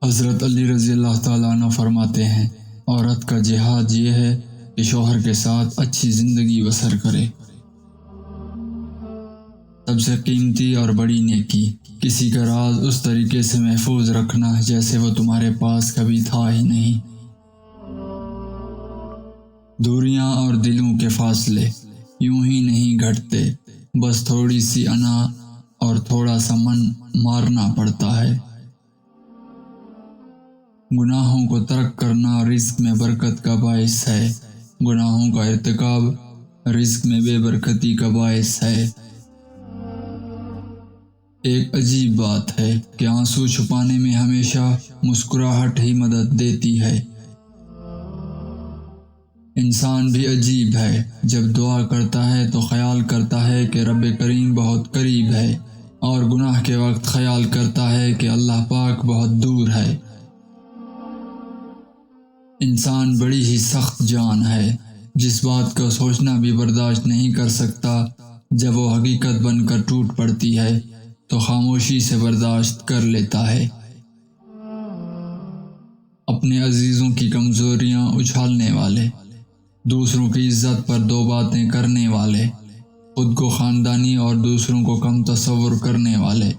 حضرت علی رضی اللہ تعالیٰ عنہ فرماتے ہیں، عورت کا جہاد یہ ہے کہ شوہر کے ساتھ اچھی زندگی بسر کرے۔ سب سے قیمتی اور بڑی نیکی کسی کا راز اس طریقے سے محفوظ رکھنا جیسے وہ تمہارے پاس کبھی تھا ہی نہیں۔ دوریاں اور دلوں کے فاصلے یوں ہی نہیں گھٹتے، بس تھوڑی سی انا اور تھوڑا سا من مارنا پڑتا ہے۔ گناہوں کو ترک کرنا رزق میں برکت کا باعث ہے، گناہوں کا ارتکاب رزق میں بے برکتی کا باعث ہے۔ ایک عجیب بات ہے کہ آنسو چھپانے میں ہمیشہ مسکراہٹ ہی مدد دیتی ہے۔ انسان بھی عجیب ہے، جب دعا کرتا ہے تو خیال کرتا ہے کہ رب کریم بہت قریب ہے، اور گناہ کے وقت خیال کرتا ہے کہ اللہ پاک بہت دور ہے۔ انسان بڑی ہی سخت جان ہے، جس بات کو سوچنا بھی برداشت نہیں کر سکتا، جب وہ حقیقت بن کر ٹوٹ پڑتی ہے تو خاموشی سے برداشت کر لیتا ہے۔ اپنے عزیزوں کی کمزوریاں اچھالنے والے، دوسروں کی عزت پر دو باتیں کرنے والے، خود کو خاندانی اور دوسروں کو کم تصور کرنے والے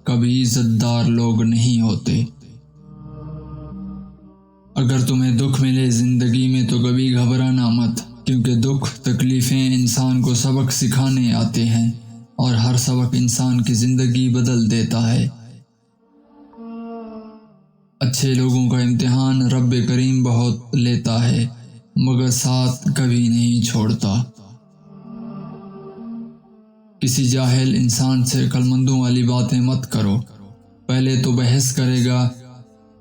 کبھی عزت دار لوگ نہیں ہوتے۔ اگر تمہیں دکھ ملے زندگی میں تو کبھی گھبرانا مت، کیونکہ دکھ تکلیفیں انسان کو سبق سکھانے آتے ہیں، اور ہر سبق انسان کی زندگی بدل دیتا ہے۔ اچھے لوگوں کا امتحان رب کریم بہت لیتا ہے، مگر ساتھ کبھی نہیں چھوڑتا۔ کسی جاہل انسان سے عقل مندوں والی باتیں مت کرو، پہلے تو بحث کرے گا،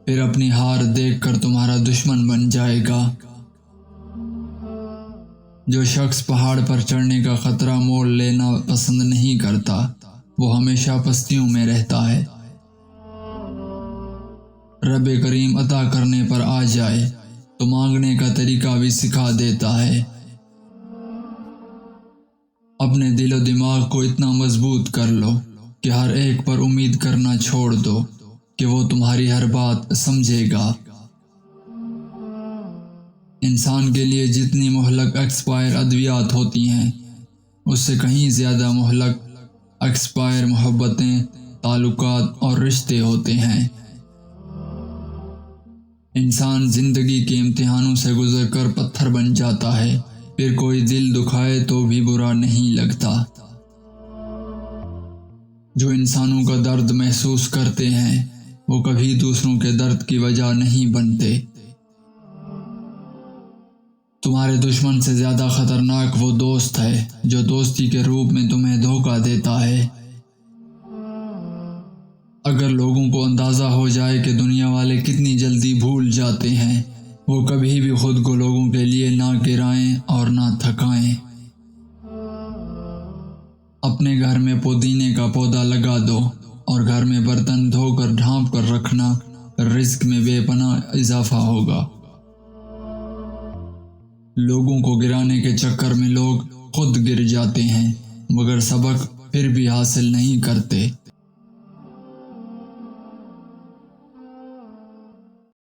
پھر اپنی ہار دیکھ کر تمہارا دشمن بن جائے گا۔ جو شخص پہاڑ پر چڑھنے کا خطرہ مول لینا پسند نہیں کرتا، وہ ہمیشہ پستیوں میں رہتا ہے۔ رب کریم عطا کرنے پر آ جائے تو مانگنے کا طریقہ بھی سکھا دیتا ہے۔ اپنے دل و دماغ کو اتنا مضبوط کر لو کہ ہر ایک پر امید کرنا چھوڑ دو کہ وہ تمہاری ہر بات سمجھے گا۔ انسان کے لیے جتنی مہلک ایکسپائر ادویات ہوتی ہیں، اس سے کہیں زیادہ مہلک ایکسپائر محبتیں، تعلقات اور رشتے ہوتے ہیں۔ انسان زندگی کے امتحانوں سے گزر کر پتھر بن جاتا ہے، پھر کوئی دل دکھائے تو بھی برا نہیں لگتا۔ جو انسانوں کا درد محسوس کرتے ہیں، وہ کبھی دوسروں کے درد کی وجہ نہیں بنتے۔ تمہارے دشمن سے زیادہ خطرناک وہ دوست ہے جو دوستی کے روپ میں تمہیں دھوکہ دیتا ہے۔ اگر لوگوں کو اندازہ ہو جائے کہ دنیا والے کتنی جلدی بھول جاتے ہیں، وہ کبھی بھی خود کو لوگوں کے لیے نہ گرائیں اور نہ تھکائیں۔ اپنے گھر میں پودینے کا پودا لگا دو، اور گھر میں برتن دھو کر ڈھانپ کر رکھنا، رزق میں بے پناہ اضافہ ہوگا۔ لوگوں کو گرانے کے چکر میں لوگ خود گر جاتے ہیں، مگر سبق پھر بھی حاصل نہیں کرتے۔